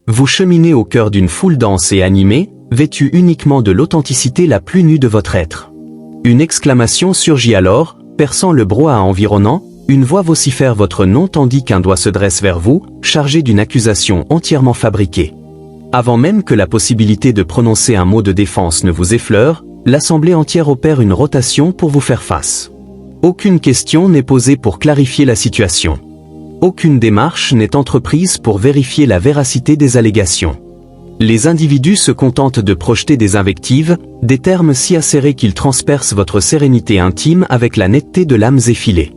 Vous cheminez au cœur d'une foule dense et animée, vêtue uniquement de l'authenticité la plus nue de votre être. Une exclamation surgit alors, perçant le brouhaha environnant, une voix vocifère votre nom tandis qu'un doigt se dresse vers vous, chargé d'une accusation entièrement fabriquée. Avant même que la possibilité de prononcer un mot de défense ne vous effleure, l'assemblée entière opère une rotation pour vous faire face. Aucune question n'est posée pour clarifier la situation. Aucune démarche n'est entreprise pour vérifier la véracité des allégations. Les individus se contentent de projeter des invectives, des termes si acérés qu'ils transpercent votre sérénité intime avec la netteté de lames effilées.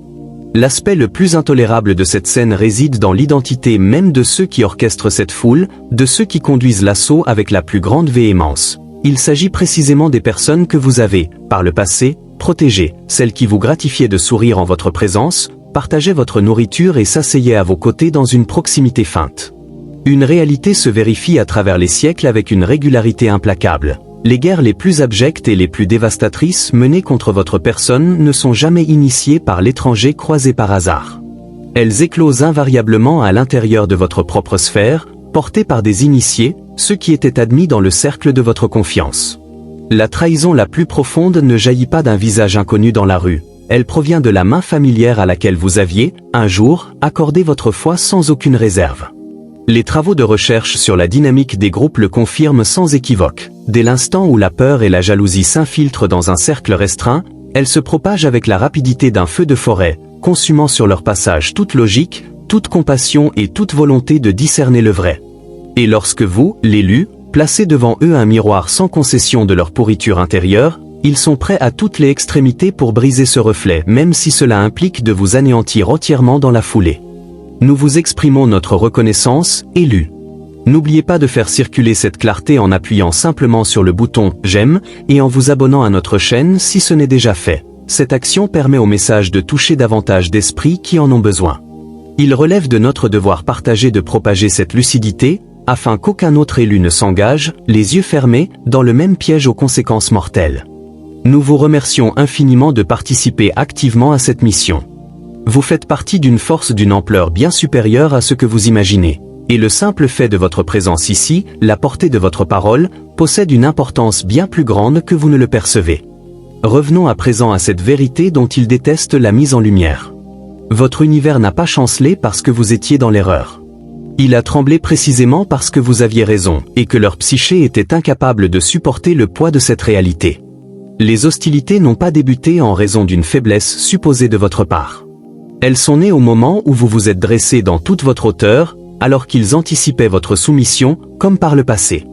L'aspect le plus intolérable de cette scène réside dans l'identité même de ceux qui orchestrent cette foule, de ceux qui conduisent l'assaut avec la plus grande véhémence. Il s'agit précisément des personnes que vous avez, par le passé, protégées, celles qui vous gratifiaient de sourire en votre présence, partageaient votre nourriture et s'asseyaient à vos côtés dans une proximité feinte. Une réalité se vérifie à travers les siècles avec une régularité implacable. Les guerres les plus abjectes et les plus dévastatrices menées contre votre personne ne sont jamais initiées par l'étranger croisé par hasard. Elles éclosent invariablement à l'intérieur de votre propre sphère, portées par des initiés, ceux qui étaient admis dans le cercle de votre confiance. La trahison la plus profonde ne jaillit pas d'un visage inconnu dans la rue, elle provient de la main familière à laquelle vous aviez, un jour, accordé votre foi sans aucune réserve. Les travaux de recherche sur la dynamique des groupes le confirment sans équivoque. Dès l'instant où la peur et la jalousie s'infiltrent dans un cercle restreint, elles se propagent avec la rapidité d'un feu de forêt, consumant sur leur passage toute logique, toute compassion et toute volonté de discerner le vrai. Et lorsque vous, l'élu, placez devant eux un miroir sans concession de leur pourriture intérieure, ils sont prêts à toutes les extrémités pour briser ce reflet, même si cela implique de vous anéantir entièrement dans la foulée. Nous vous exprimons notre reconnaissance, élus. N'oubliez pas de faire circuler cette clarté en appuyant simplement sur le bouton « J'aime » et en vous abonnant à notre chaîne si ce n'est déjà fait. Cette action permet au message de toucher davantage d'esprits qui en ont besoin. Il relève de notre devoir partagé de propager cette lucidité, afin qu'aucun autre élu ne s'engage, les yeux fermés, dans le même piège aux conséquences mortelles. Nous vous remercions infiniment de participer activement à cette mission. Vous faites partie d'une force d'une ampleur bien supérieure à ce que vous imaginez. Et le simple fait de votre présence ici, la portée de votre parole, possède une importance bien plus grande que vous ne le percevez. Revenons à présent à cette vérité dont il déteste la mise en lumière. Votre univers n'a pas chancelé parce que vous étiez dans l'erreur. Il a tremblé précisément parce que vous aviez raison, et que leur psyché était incapable de supporter le poids de cette réalité. Les hostilités n'ont pas débuté en raison d'une faiblesse supposée de votre part. Elles sont nées au moment où vous vous êtes dressé dans toute votre hauteur, alors qu'ils anticipaient votre soumission, comme par le passé.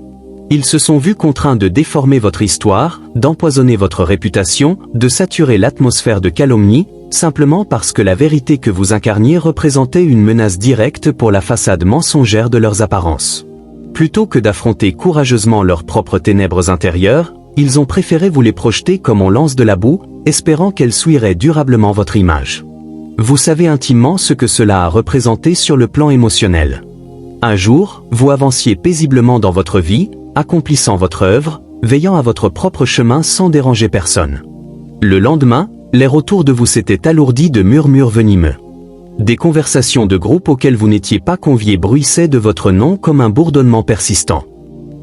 Ils se sont vus contraints de déformer votre histoire, d'empoisonner votre réputation, de saturer l'atmosphère de calomnie, simplement parce que la vérité que vous incarniez représentait une menace directe pour la façade mensongère de leurs apparences. Plutôt que d'affronter courageusement leurs propres ténèbres intérieures, ils ont préféré vous les projeter comme on lance de la boue, espérant qu'elle souillerait durablement votre image. Vous savez intimement ce que cela a représenté sur le plan émotionnel. Un jour, vous avanciez paisiblement dans votre vie, accomplissant votre œuvre, veillant à votre propre chemin sans déranger personne. Le lendemain, l'air autour de vous s'était alourdi de murmures venimeux. Des conversations de groupe auxquelles vous n'étiez pas conviés bruissaient de votre nom comme un bourdonnement persistant.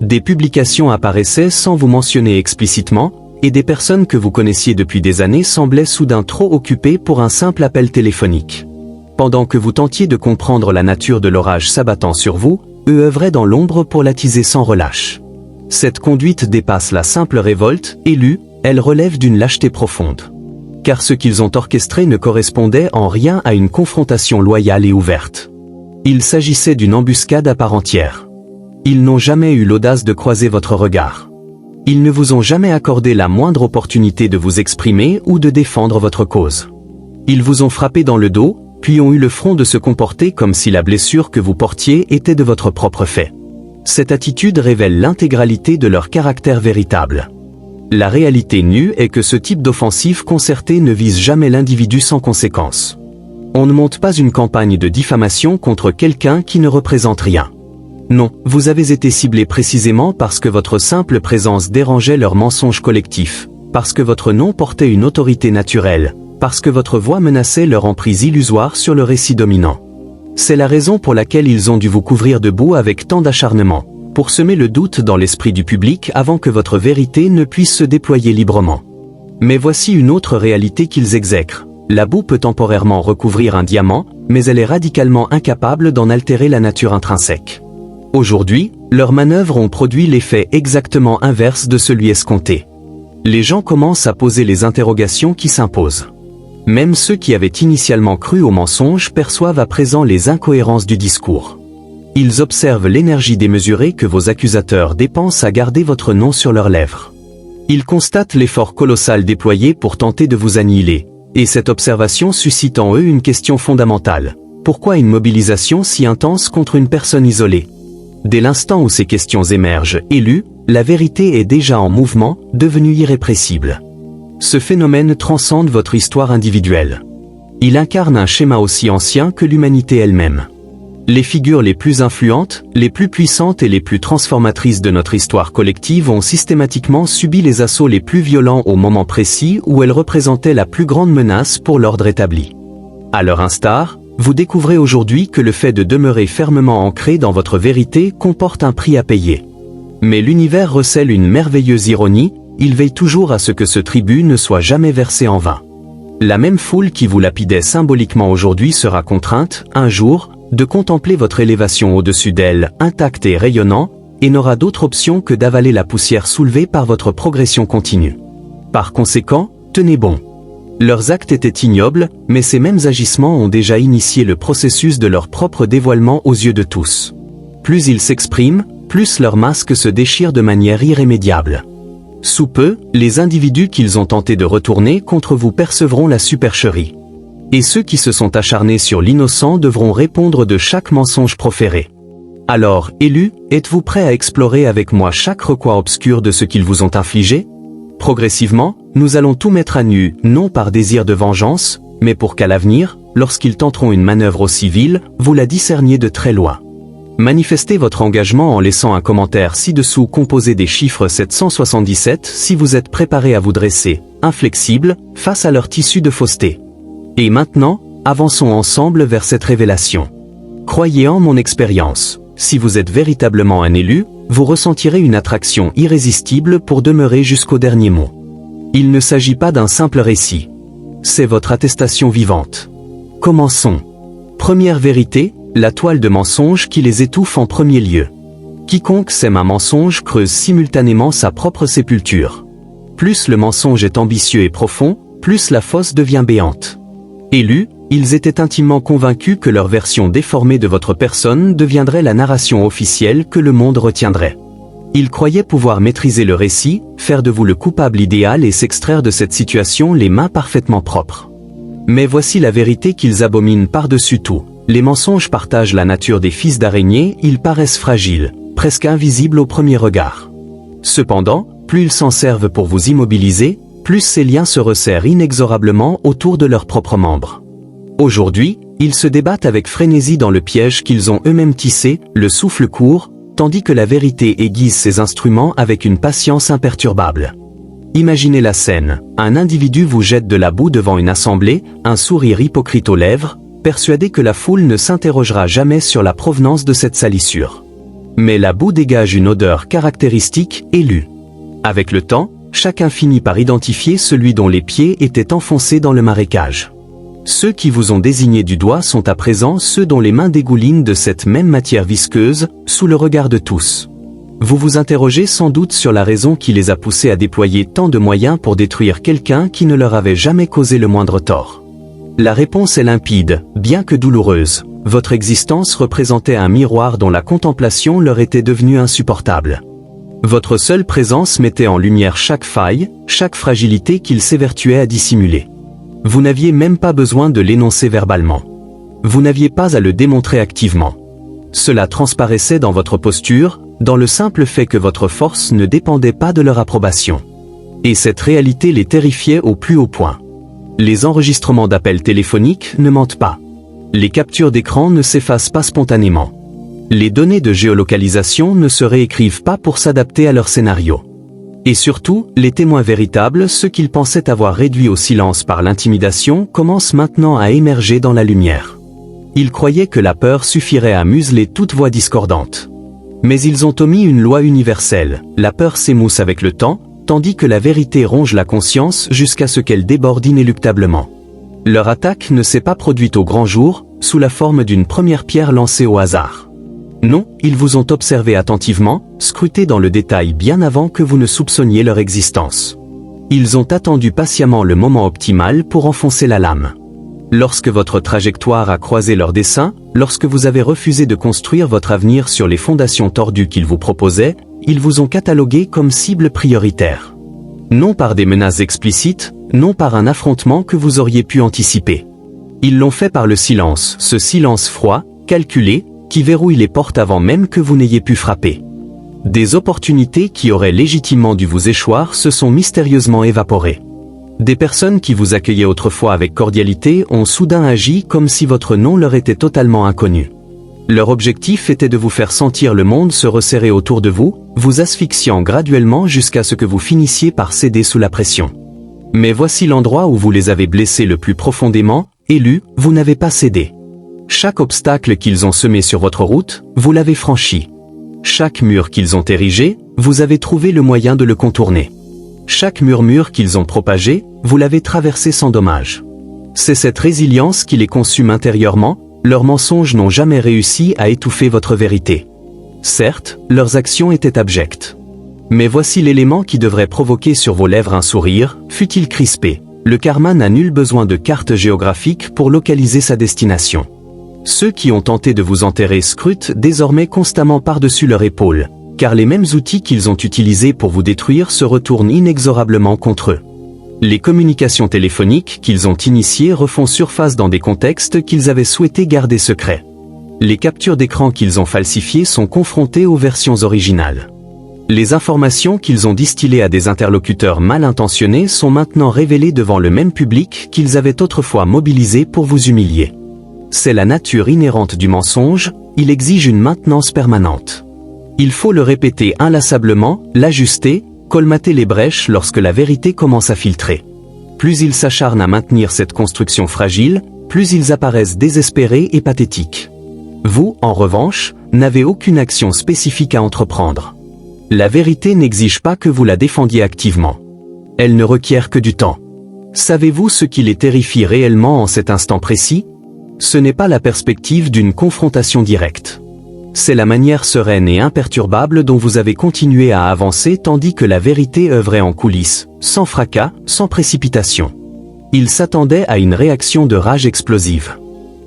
Des publications apparaissaient sans vous mentionner explicitement, et des personnes que vous connaissiez depuis des années semblaient soudain trop occupées pour un simple appel téléphonique. Pendant que vous tentiez de comprendre la nature de l'orage s'abattant sur vous, eux œuvraient dans l'ombre pour l'attiser sans relâche. Cette conduite dépasse la simple révolte, élue, elle relève d'une lâcheté profonde. Car ce qu'ils ont orchestré ne correspondait en rien à une confrontation loyale et ouverte. Il s'agissait d'une embuscade à part entière. Ils n'ont jamais eu l'audace de croiser votre regard. Ils ne vous ont jamais accordé la moindre opportunité de vous exprimer ou de défendre votre cause. Ils vous ont frappé dans le dos, puis ont eu le front de se comporter comme si la blessure que vous portiez était de votre propre fait. Cette attitude révèle l'intégralité de leur caractère véritable. La réalité nue est que ce type d'offensive concertée ne vise jamais l'individu sans conséquence. On ne monte pas une campagne de diffamation contre quelqu'un qui ne représente rien. Non, vous avez été ciblé précisément parce que votre simple présence dérangeait leur mensonge collectif, parce que votre nom portait une autorité naturelle, parce que votre voix menaçait leur emprise illusoire sur le récit dominant. C'est la raison pour laquelle ils ont dû vous couvrir de boue avec tant d'acharnement, pour semer le doute dans l'esprit du public avant que votre vérité ne puisse se déployer librement. Mais voici une autre réalité qu'ils exècrent. La boue peut temporairement recouvrir un diamant, mais elle est radicalement incapable d'en altérer la nature intrinsèque. Aujourd'hui, leurs manœuvres ont produit l'effet exactement inverse de celui escompté. Les gens commencent à poser les interrogations qui s'imposent. Même ceux qui avaient initialement cru au mensonge perçoivent à présent les incohérences du discours. Ils observent l'énergie démesurée que vos accusateurs dépensent à garder votre nom sur leurs lèvres. Ils constatent l'effort colossal déployé pour tenter de vous annihiler, et cette observation suscite en eux une question fondamentale. Pourquoi une mobilisation si intense contre une personne isolée? Dès l'instant où ces questions émergent, élues, la vérité est déjà en mouvement, devenue irrépressible. Ce phénomène transcende votre histoire individuelle. Il incarne un schéma aussi ancien que l'humanité elle-même. Les figures les plus influentes, les plus puissantes et les plus transformatrices de notre histoire collective ont systématiquement subi les assauts les plus violents au moment précis où elles représentaient la plus grande menace pour l'ordre établi. À leur instar, vous découvrez aujourd'hui que le fait de demeurer fermement ancré dans votre vérité comporte un prix à payer. Mais l'univers recèle une merveilleuse ironie, il veille toujours à ce que ce tribut ne soit jamais versé en vain. La même foule qui vous lapidait symboliquement aujourd'hui sera contrainte, un jour, de contempler votre élévation au-dessus d'elle, intacte et rayonnant, et n'aura d'autre option que d'avaler la poussière soulevée par votre progression continue. Par conséquent, tenez bon. Leurs actes étaient ignobles, mais ces mêmes agissements ont déjà initié le processus de leur propre dévoilement aux yeux de tous. Plus ils s'expriment, plus leur masque se déchire de manière irrémédiable. Sous peu, les individus qu'ils ont tenté de retourner contre vous percevront la supercherie. Et ceux qui se sont acharnés sur l'innocent devront répondre de chaque mensonge proféré. Alors, élus, êtes-vous prêts à explorer avec moi chaque recoin obscur de ce qu'ils vous ont infligé? Progressivement, nous allons tout mettre à nu, non par désir de vengeance, mais pour qu'à l'avenir, lorsqu'ils tenteront une manœuvre aussi vile, vous la discerniez de très loin. Manifestez votre engagement en laissant un commentaire ci-dessous composé des chiffres 777 si vous êtes préparé à vous dresser, inflexible, face à leur tissu de fausseté. Et maintenant, avançons ensemble vers cette révélation. Croyez en mon expérience, si vous êtes véritablement un élu, vous ressentirez une attraction irrésistible pour demeurer jusqu'au dernier mot. Il ne s'agit pas d'un simple récit. C'est votre attestation vivante. Commençons. Première vérité, la toile de mensonge qui les étouffe en premier lieu. Quiconque sème un mensonge creuse simultanément sa propre sépulture. Plus le mensonge est ambitieux et profond, plus la fosse devient béante. Élus, ils étaient intimement convaincus que leur version déformée de votre personne deviendrait la narration officielle que le monde retiendrait. Ils croyaient pouvoir maîtriser le récit, faire de vous le coupable idéal et s'extraire de cette situation les mains parfaitement propres. Mais voici la vérité qu'ils abominent par-dessus tout. Les mensonges partagent la nature des fils d'araignée, ils paraissent fragiles, presque invisibles au premier regard. Cependant, plus ils s'en servent pour vous immobiliser, plus ces liens se resserrent inexorablement autour de leurs propres membres. Aujourd'hui, ils se débattent avec frénésie dans le piège qu'ils ont eux-mêmes tissé, le souffle court, tandis que la vérité aiguise ses instruments avec une patience imperturbable. Imaginez la scène, un individu vous jette de la boue devant une assemblée, un sourire hypocrite aux lèvres, persuadé que la foule ne s'interrogera jamais sur la provenance de cette salissure. Mais la boue dégage une odeur caractéristique, élue. Avec le temps, chacun finit par identifier celui dont les pieds étaient enfoncés dans le marécage. Ceux qui vous ont désigné du doigt sont à présent ceux dont les mains dégoulinent de cette même matière visqueuse, sous le regard de tous. Vous vous interrogez sans doute sur la raison qui les a poussés à déployer tant de moyens pour détruire quelqu'un qui ne leur avait jamais causé le moindre tort. La réponse est limpide, bien que douloureuse. Votre existence représentait un miroir dont la contemplation leur était devenue insupportable. Votre seule présence mettait en lumière chaque faille, chaque fragilité qu'ils s'évertuaient à dissimuler. Vous n'aviez même pas besoin de l'énoncer verbalement. Vous n'aviez pas à le démontrer activement. Cela transparaissait dans votre posture, dans le simple fait que votre force ne dépendait pas de leur approbation. Et cette réalité les terrifiait au plus haut point. Les enregistrements d'appels téléphoniques ne mentent pas. Les captures d'écran ne s'effacent pas spontanément. Les données de géolocalisation ne se réécrivent pas pour s'adapter à leur scénario. Et surtout, les témoins véritables, ceux qu'ils pensaient avoir réduits au silence par l'intimidation, commencent maintenant à émerger dans la lumière. Ils croyaient que la peur suffirait à museler toute voix discordante. Mais ils ont omis une loi universelle, la peur s'émousse avec le temps, tandis que la vérité ronge la conscience jusqu'à ce qu'elle déborde inéluctablement. Leur attaque ne s'est pas produite au grand jour, sous la forme d'une première pierre lancée au hasard. Non, ils vous ont observé attentivement, scruté dans le détail bien avant que vous ne soupçonniez leur existence. Ils ont attendu patiemment le moment optimal pour enfoncer la lame. Lorsque votre trajectoire a croisé leur dessein, lorsque vous avez refusé de construire votre avenir sur les fondations tordues qu'ils vous proposaient, ils vous ont catalogué comme cible prioritaire. Non par des menaces explicites, non par un affrontement que vous auriez pu anticiper. Ils l'ont fait par le silence, ce silence froid, calculé, qui verrouille les portes avant même que vous n'ayez pu frapper. Des opportunités qui auraient légitimement dû vous échoir se sont mystérieusement évaporées. Des personnes qui vous accueillaient autrefois avec cordialité ont soudain agi comme si votre nom leur était totalement inconnu. Leur objectif était de vous faire sentir le monde se resserrer autour de vous, vous asphyxiant graduellement jusqu'à ce que vous finissiez par céder sous la pression. Mais voici l'endroit où vous les avez blessés le plus profondément, élus, vous n'avez pas cédé. Chaque obstacle qu'ils ont semé sur votre route, vous l'avez franchi. Chaque mur qu'ils ont érigé, vous avez trouvé le moyen de le contourner. Chaque murmure qu'ils ont propagé, vous l'avez traversé sans dommage. C'est cette résilience qui les consume intérieurement, leurs mensonges n'ont jamais réussi à étouffer votre vérité. Certes, leurs actions étaient abjectes. Mais voici l'élément qui devrait provoquer sur vos lèvres un sourire, fût-il crispé. Le karma n'a nul besoin de carte géographique pour localiser sa destination. Ceux qui ont tenté de vous enterrer scrutent désormais constamment par-dessus leur épaule, car les mêmes outils qu'ils ont utilisés pour vous détruire se retournent inexorablement contre eux. Les communications téléphoniques qu'ils ont initiées refont surface dans des contextes qu'ils avaient souhaité garder secrets. Les captures d'écran qu'ils ont falsifiées sont confrontées aux versions originales. Les informations qu'ils ont distillées à des interlocuteurs mal intentionnés sont maintenant révélées devant le même public qu'ils avaient autrefois mobilisé pour vous humilier. C'est la nature inhérente du mensonge, il exige une maintenance permanente. Il faut le répéter inlassablement, l'ajuster, colmater les brèches lorsque la vérité commence à filtrer. Plus ils s'acharnent à maintenir cette construction fragile, plus ils apparaissent désespérés et pathétiques. Vous, en revanche, n'avez aucune action spécifique à entreprendre. La vérité n'exige pas que vous la défendiez activement. Elle ne requiert que du temps. Savez-vous ce qui les terrifie réellement en cet instant précis ? Ce n'est pas la perspective d'une confrontation directe. C'est la manière sereine et imperturbable dont vous avez continué à avancer tandis que la vérité œuvrait en coulisses, sans fracas, sans précipitation. Ils s'attendaient à une réaction de rage explosive.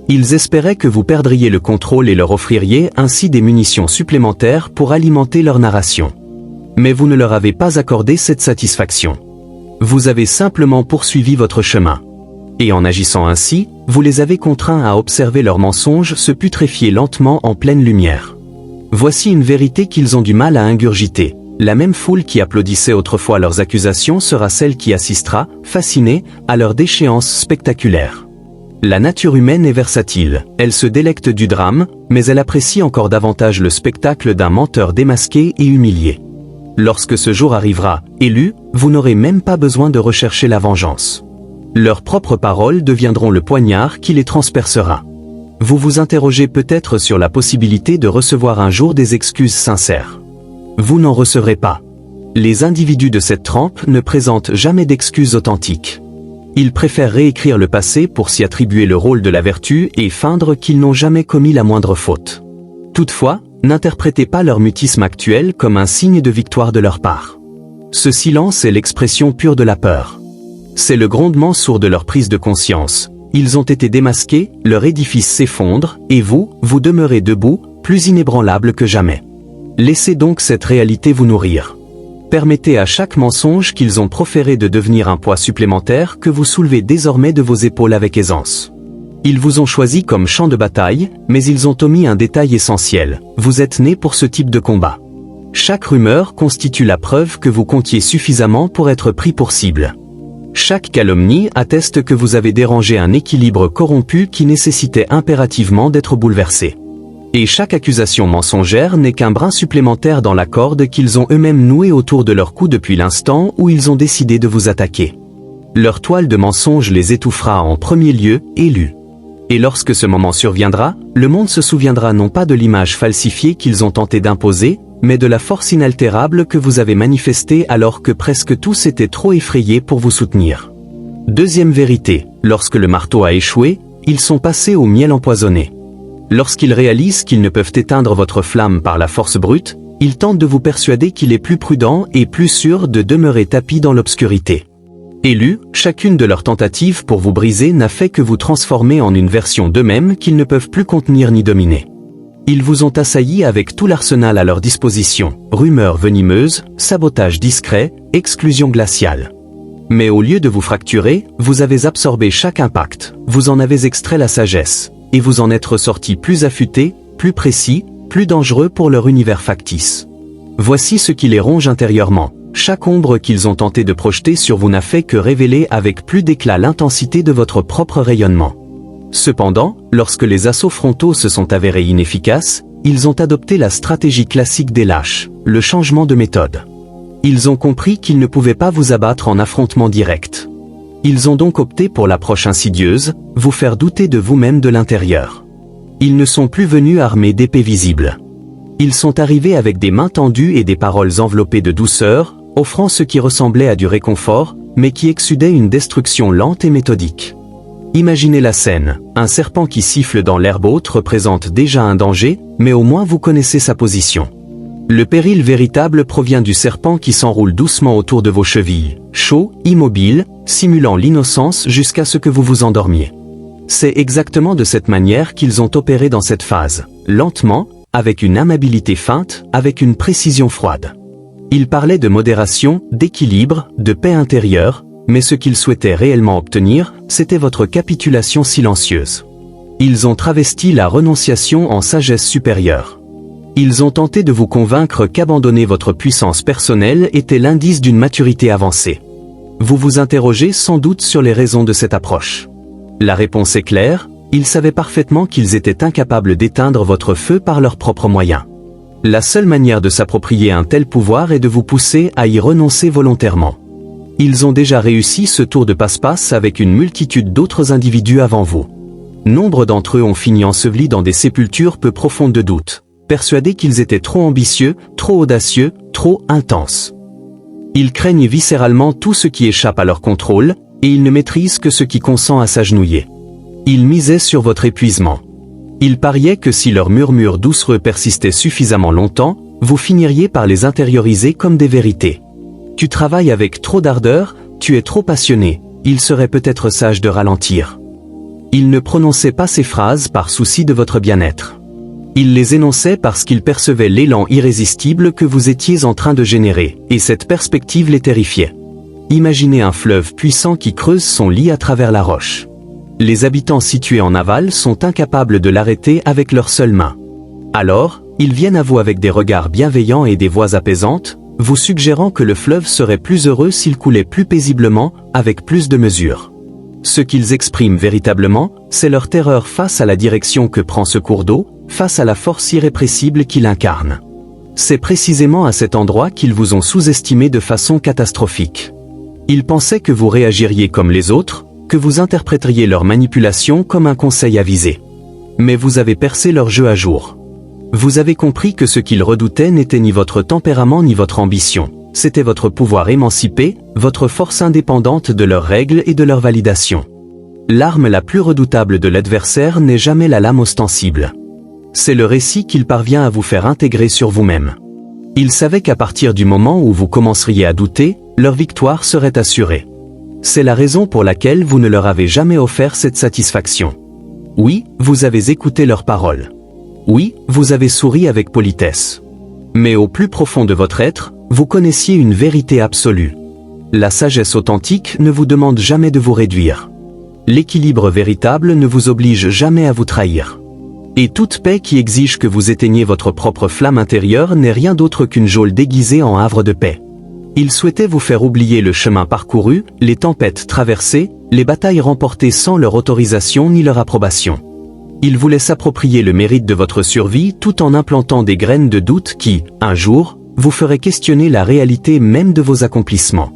Ils espéraient que vous perdriez le contrôle et leur offririez ainsi des munitions supplémentaires pour alimenter leur narration. Mais vous ne leur avez pas accordé cette satisfaction. Vous avez simplement poursuivi votre chemin. Et en agissant ainsi, vous les avez contraints à observer leurs mensonges se putréfier lentement en pleine lumière. Voici une vérité qu'ils ont du mal à ingurgiter. La même foule qui applaudissait autrefois leurs accusations sera celle qui assistera, fascinée, à leur déchéance spectaculaire. La nature humaine est versatile, elle se délecte du drame, mais elle apprécie encore davantage le spectacle d'un menteur démasqué et humilié. Lorsque ce jour arrivera, élus, vous n'aurez même pas besoin de rechercher la vengeance. Leurs propres paroles deviendront le poignard qui les transpercera. Vous vous interrogez peut-être sur la possibilité de recevoir un jour des excuses sincères. Vous n'en recevrez pas. Les individus de cette trempe ne présentent jamais d'excuses authentiques. Ils préfèrent réécrire le passé pour s'y attribuer le rôle de la vertu et feindre qu'ils n'ont jamais commis la moindre faute. Toutefois, n'interprétez pas leur mutisme actuel comme un signe de victoire de leur part. Ce silence est l'expression pure de la peur. C'est le grondement sourd de leur prise de conscience. Ils ont été démasqués, leur édifice s'effondre, et vous demeurez debout, plus inébranlable que jamais. Laissez donc cette réalité vous nourrir. Permettez à chaque mensonge qu'ils ont proféré de devenir un poids supplémentaire que vous soulevez désormais de vos épaules avec aisance. Ils vous ont choisi comme champ de bataille, mais ils ont omis un détail essentiel. Vous êtes né pour ce type de combat. Chaque rumeur constitue la preuve que vous comptiez suffisamment pour être pris pour cible. Chaque calomnie atteste que vous avez dérangé un équilibre corrompu qui nécessitait impérativement d'être bouleversé. Et chaque accusation mensongère n'est qu'un brin supplémentaire dans la corde qu'ils ont eux-mêmes nouée autour de leur cou depuis l'instant où ils ont décidé de vous attaquer. Leur toile de mensonges les étouffera en premier lieu, élus. Et lorsque ce moment surviendra, le monde se souviendra non pas de l'image falsifiée qu'ils ont tenté d'imposer, mais de la force inaltérable que vous avez manifestée alors que presque tous étaient trop effrayés pour vous soutenir. Deuxième vérité, lorsque le marteau a échoué, ils sont passés au miel empoisonné. Lorsqu'ils réalisent qu'ils ne peuvent éteindre votre flamme par la force brute, ils tentent de vous persuader qu'il est plus prudent et plus sûr de demeurer tapis dans l'obscurité. Élus, chacune de leurs tentatives pour vous briser n'a fait que vous transformer en une version d'eux-mêmes qu'ils ne peuvent plus contenir ni dominer. Ils vous ont assailli avec tout l'arsenal à leur disposition, rumeurs venimeuses, sabotage discret, exclusion glaciale. Mais au lieu de vous fracturer, vous avez absorbé chaque impact, vous en avez extrait la sagesse, et vous en êtes ressorti plus affûté, plus précis, plus dangereux pour leur univers factice. Voici ce qui les ronge intérieurement. Chaque ombre qu'ils ont tenté de projeter sur vous n'a fait que révéler avec plus d'éclat l'intensité de votre propre rayonnement. Cependant, lorsque les assauts frontaux se sont avérés inefficaces, ils ont adopté la stratégie classique des lâches, le changement de méthode. Ils ont compris qu'ils ne pouvaient pas vous abattre en affrontement direct. Ils ont donc opté pour l'approche insidieuse, vous faire douter de vous-même de l'intérieur. Ils ne sont plus venus armés d'épées visibles. Ils sont arrivés avec des mains tendues et des paroles enveloppées de douceur, offrant ce qui ressemblait à du réconfort, mais qui exsudait une destruction lente et méthodique. Imaginez la scène, un serpent qui siffle dans l'herbe haute représente déjà un danger, mais au moins vous connaissez sa position. Le péril véritable provient du serpent qui s'enroule doucement autour de vos chevilles, chaud, immobile, simulant l'innocence jusqu'à ce que vous vous endormiez. C'est exactement de cette manière qu'ils ont opéré dans cette phase, lentement, avec une amabilité feinte, avec une précision froide. Ils parlaient de modération, d'équilibre, de paix intérieure, mais ce qu'ils souhaitaient réellement obtenir, c'était votre capitulation silencieuse. Ils ont travesti la renonciation en sagesse supérieure. Ils ont tenté de vous convaincre qu'abandonner votre puissance personnelle était l'indice d'une maturité avancée. Vous vous interrogez sans doute sur les raisons de cette approche. La réponse est claire, ils savaient parfaitement qu'ils étaient incapables d'éteindre votre feu par leurs propres moyens. La seule manière de s'approprier un tel pouvoir est de vous pousser à y renoncer volontairement. Ils ont déjà réussi ce tour de passe-passe avec une multitude d'autres individus avant vous. Nombre d'entre eux ont fini ensevelis dans des sépultures peu profondes de doute, persuadés qu'ils étaient trop ambitieux, trop audacieux, trop intenses. Ils craignent viscéralement tout ce qui échappe à leur contrôle, et ils ne maîtrisent que ce qui consent à s'agenouiller. Ils misaient sur votre épuisement. Ils pariaient que si leurs murmures doucereux persistaient suffisamment longtemps, vous finiriez par les intérioriser comme des vérités. Tu travailles avec trop d'ardeur, tu es trop passionné, il serait peut-être sage de ralentir. Ils ne prononçaient pas ces phrases par souci de votre bien-être. Ils les énonçaient parce qu'ils percevaient l'élan irrésistible que vous étiez en train de générer, et cette perspective les terrifiait. Imaginez un fleuve puissant qui creuse son lit à travers la roche. Les habitants situés en aval sont incapables de l'arrêter avec leurs seules mains. Alors, ils viennent à vous avec des regards bienveillants et des voix apaisantes, vous suggérant que le fleuve serait plus heureux s'il coulait plus paisiblement, avec plus de mesure. Ce qu'ils expriment véritablement, c'est leur terreur face à la direction que prend ce cours d'eau, face à la force irrépressible qu'il incarne. C'est précisément à cet endroit qu'ils vous ont sous-estimé de façon catastrophique. Ils pensaient que vous réagiriez comme les autres, que vous interpréteriez leur manipulation comme un conseil avisé. Mais vous avez percé leur jeu à jour. Vous avez compris que ce qu'ils redoutaient n'était ni votre tempérament ni votre ambition, c'était votre pouvoir émancipé, votre force indépendante de leurs règles et de leur validation. L'arme la plus redoutable de l'adversaire n'est jamais la lame ostensible. C'est le récit qu'il parvient à vous faire intégrer sur vous-même. Ils savaient qu'à partir du moment où vous commenceriez à douter, leur victoire serait assurée. C'est la raison pour laquelle vous ne leur avez jamais offert cette satisfaction. Oui, vous avez écouté leurs paroles. Oui, vous avez souri avec politesse. Mais au plus profond de votre être, vous connaissiez une vérité absolue. La sagesse authentique ne vous demande jamais de vous réduire. L'équilibre véritable ne vous oblige jamais à vous trahir. Et toute paix qui exige que vous éteigniez votre propre flamme intérieure n'est rien d'autre qu'une geôle déguisée en havre de paix. Ils souhaitaient vous faire oublier le chemin parcouru, les tempêtes traversées, les batailles remportées sans leur autorisation ni leur approbation. Ils voulaient s'approprier le mérite de votre survie tout en implantant des graines de doute qui, un jour, vous feraient questionner la réalité même de vos accomplissements.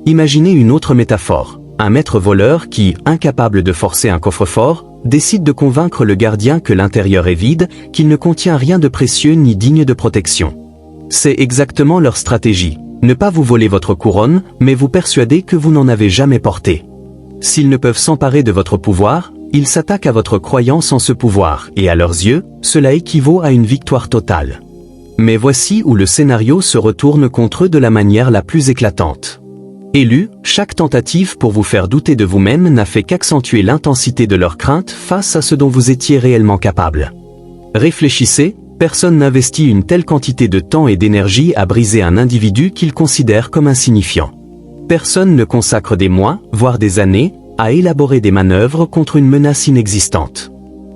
Imaginez une autre métaphore, un maître voleur qui, incapable de forcer un coffre-fort, décide de convaincre le gardien que l'intérieur est vide, qu'il ne contient rien de précieux ni digne de protection. C'est exactement leur stratégie. Ne pas vous voler votre couronne, mais vous persuader que vous n'en avez jamais porté. S'ils ne peuvent s'emparer de votre pouvoir, ils s'attaquent à votre croyance en ce pouvoir, et à leurs yeux, cela équivaut à une victoire totale. Mais voici où le scénario se retourne contre eux de la manière la plus éclatante. Élus, chaque tentative pour vous faire douter de vous-même n'a fait qu'accentuer l'intensité de leur crainte face à ce dont vous étiez réellement capable. Réfléchissez, personne n'investit une telle quantité de temps et d'énergie à briser un individu qu'il considère comme insignifiant. Personne ne consacre des mois, voire des années, à élaborer des manœuvres contre une menace inexistante.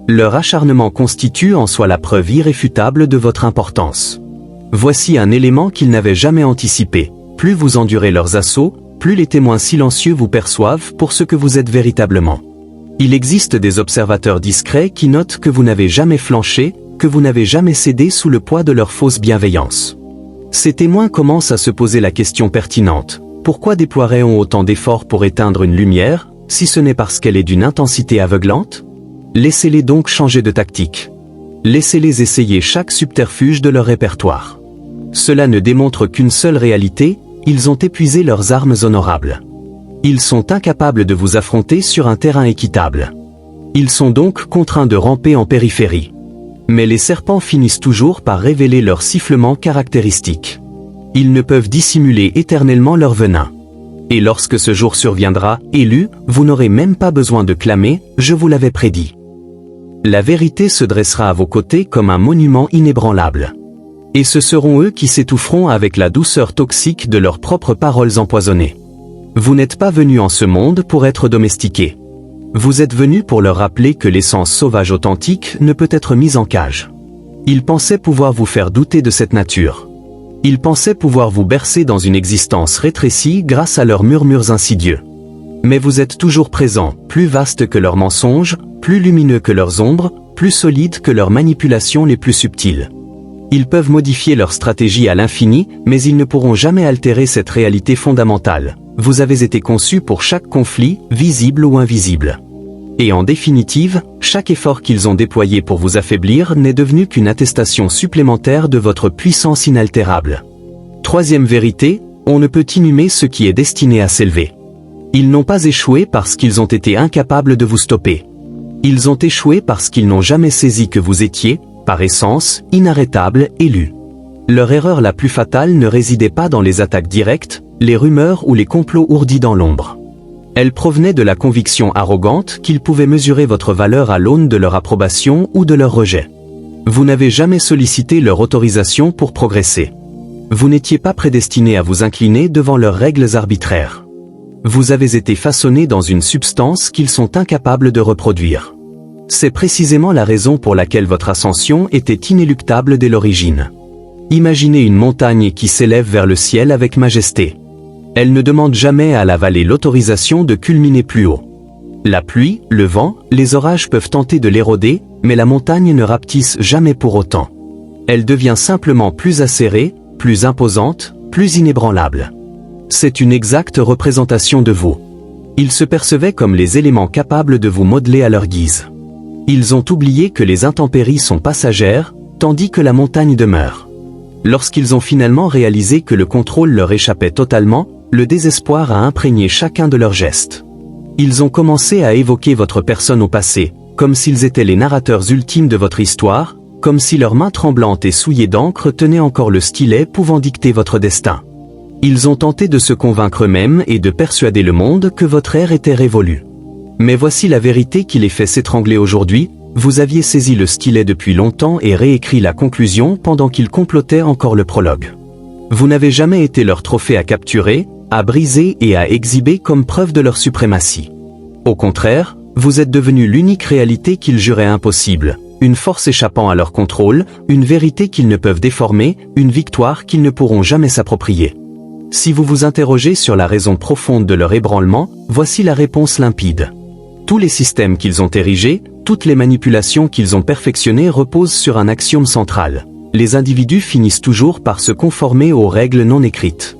Leur acharnement constitue en soi la preuve irréfutable de votre importance. Voici un élément qu'ils n'avaient jamais anticipé. Plus vous endurez leurs assauts, plus les témoins silencieux vous perçoivent pour ce que vous êtes véritablement. Il existe des observateurs discrets qui notent que vous n'avez jamais flanché, que vous n'avez jamais cédé sous le poids de leur fausse bienveillance. Ces témoins commencent à se poser la question pertinente. Pourquoi déploierait-on autant d'efforts pour éteindre une lumière, si ce n'est parce qu'elle est d'une intensité aveuglante? Laissez-les donc changer de tactique. Laissez-les essayer chaque subterfuge de leur répertoire. Cela ne démontre qu'une seule réalité, ils ont épuisé leurs armes honorables. Ils sont incapables de vous affronter sur un terrain équitable. Ils sont donc contraints de ramper en périphérie. Mais les serpents finissent toujours par révéler leur sifflement caractéristique. Ils ne peuvent dissimuler éternellement leur venin. Et lorsque ce jour surviendra, élus, vous n'aurez même pas besoin de clamer « Je vous l'avais prédit ». La vérité se dressera à vos côtés comme un monument inébranlable. Et ce seront eux qui s'étoufferont avec la douceur toxique de leurs propres paroles empoisonnées. Vous n'êtes pas venus en ce monde pour être domestiqués. Vous êtes venus pour leur rappeler que l'essence sauvage authentique ne peut être mise en cage. Ils pensaient pouvoir vous faire douter de cette nature. Ils pensaient pouvoir vous bercer dans une existence rétrécie grâce à leurs murmures insidieux. Mais vous êtes toujours présents, plus vastes que leurs mensonges, plus lumineux que leurs ombres, plus solides que leurs manipulations les plus subtiles. Ils peuvent modifier leur stratégie à l'infini, mais ils ne pourront jamais altérer cette réalité fondamentale. Vous avez été conçus pour chaque conflit, visible ou invisible. Et en définitive, chaque effort qu'ils ont déployé pour vous affaiblir n'est devenu qu'une attestation supplémentaire de votre puissance inaltérable. Troisième vérité, on ne peut inhumer ce qui est destiné à s'élever. Ils n'ont pas échoué parce qu'ils ont été incapables de vous stopper. Ils ont échoué parce qu'ils n'ont jamais saisi que vous étiez, par essence, inarrêtable, élu. Leur erreur la plus fatale ne résidait pas dans les attaques directes, les rumeurs ou les complots ourdis dans l'ombre. Elle provenait de la conviction arrogante qu'ils pouvaient mesurer votre valeur à l'aune de leur approbation ou de leur rejet. Vous n'avez jamais sollicité leur autorisation pour progresser. Vous n'étiez pas prédestiné à vous incliner devant leurs règles arbitraires. Vous avez été façonné dans une substance qu'ils sont incapables de reproduire. C'est précisément la raison pour laquelle votre ascension était inéluctable dès l'origine. Imaginez une montagne qui s'élève vers le ciel avec majesté. Elle ne demande jamais à la vallée l'autorisation de culminer plus haut. La pluie, le vent, les orages peuvent tenter de l'éroder, mais la montagne ne rapetisse jamais pour autant. Elle devient simplement plus acérée, plus imposante, plus inébranlable. C'est une exacte représentation de vous. Ils se percevaient comme les éléments capables de vous modeler à leur guise. Ils ont oublié que les intempéries sont passagères, tandis que la montagne demeure. Lorsqu'ils ont finalement réalisé que le contrôle leur échappait totalement, le désespoir a imprégné chacun de leurs gestes. Ils ont commencé à évoquer votre personne au passé, comme s'ils étaient les narrateurs ultimes de votre histoire, comme si leurs mains tremblantes et souillées d'encre tenaient encore le stylet pouvant dicter votre destin. Ils ont tenté de se convaincre eux-mêmes et de persuader le monde que votre ère était révolue. Mais voici la vérité qui les fait s'étrangler aujourd'hui, vous aviez saisi le stylet depuis longtemps et réécrit la conclusion pendant qu'ils complotaient encore le prologue. Vous n'avez jamais été leur trophée à capturer, à briser et à exhiber comme preuve de leur suprématie. Au contraire, vous êtes devenu l'unique réalité qu'ils juraient impossible, une force échappant à leur contrôle, une vérité qu'ils ne peuvent déformer, une victoire qu'ils ne pourront jamais s'approprier. Si vous vous interrogez sur la raison profonde de leur ébranlement, voici la réponse limpide. Tous les systèmes qu'ils ont érigés, toutes les manipulations qu'ils ont perfectionnées reposent sur un axiome central. Les individus finissent toujours par se conformer aux règles non écrites.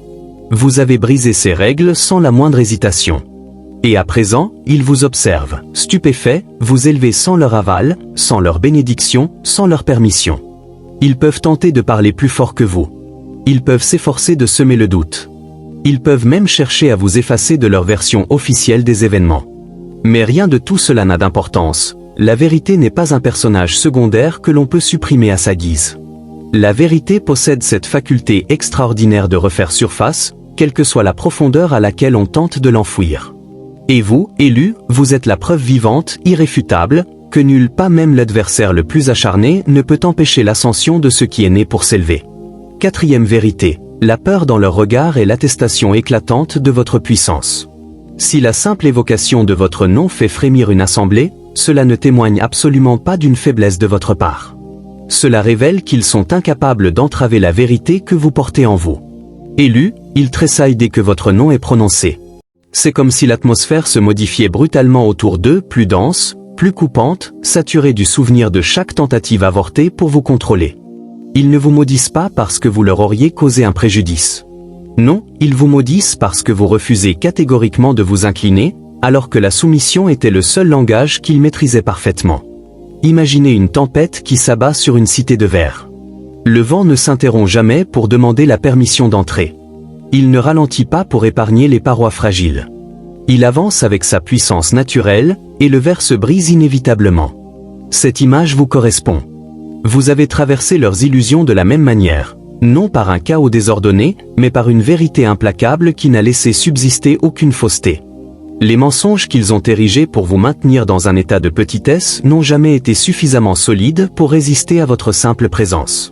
Vous avez brisé ces règles sans la moindre hésitation. Et à présent, ils vous observent, stupéfaits, vous élever sans leur aval, sans leur bénédiction, sans leur permission. Ils peuvent tenter de parler plus fort que vous. Ils peuvent s'efforcer de semer le doute. Ils peuvent même chercher à vous effacer de leur version officielle des événements. Mais rien de tout cela n'a d'importance. La vérité n'est pas un personnage secondaire que l'on peut supprimer à sa guise. La vérité possède cette faculté extraordinaire de refaire surface, quelle que soit la profondeur à laquelle on tente de l'enfouir. Et vous, élus, vous êtes la preuve vivante, irréfutable, que nul, pas même l'adversaire le plus acharné, ne peut empêcher l'ascension de ce qui est né pour s'élever. Quatrième vérité, la peur dans leur regard est l'attestation éclatante de votre puissance. Si la simple évocation de votre nom fait frémir une assemblée, cela ne témoigne absolument pas d'une faiblesse de votre part. Cela révèle qu'ils sont incapables d'entraver la vérité que vous portez en vous. Élus, ils tressaillent dès que votre nom est prononcé. C'est comme si l'atmosphère se modifiait brutalement autour d'eux, plus dense, plus coupante, saturée du souvenir de chaque tentative avortée pour vous contrôler. Ils ne vous maudissent pas parce que vous leur auriez causé un préjudice. Non, ils vous maudissent parce que vous refusez catégoriquement de vous incliner, alors que la soumission était le seul langage qu'ils maîtrisaient parfaitement. Imaginez une tempête qui s'abat sur une cité de verre. Le vent ne s'interrompt jamais pour demander la permission d'entrer. Il ne ralentit pas pour épargner les parois fragiles. Il avance avec sa puissance naturelle, et le verre se brise inévitablement. Cette image vous correspond. Vous avez traversé leurs illusions de la même manière, non par un chaos désordonné, mais par une vérité implacable qui n'a laissé subsister aucune fausseté. Les mensonges qu'ils ont érigés pour vous maintenir dans un état de petitesse n'ont jamais été suffisamment solides pour résister à votre simple présence.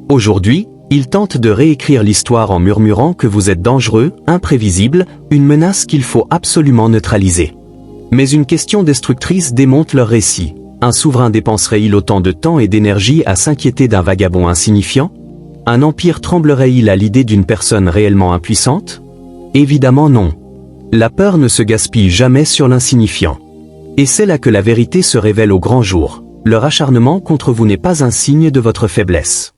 Aujourd'hui, ils tentent de réécrire l'histoire en murmurant que vous êtes dangereux, imprévisible, une menace qu'il faut absolument neutraliser. Mais une question destructrice démonte leur récit. Un souverain dépenserait-il autant de temps et d'énergie à s'inquiéter d'un vagabond insignifiant? Un empire tremblerait-il à l'idée d'une personne réellement impuissante? Évidemment non. La peur ne se gaspille jamais sur l'insignifiant. Et c'est là que la vérité se révèle au grand jour. Leur acharnement contre vous n'est pas un signe de votre faiblesse.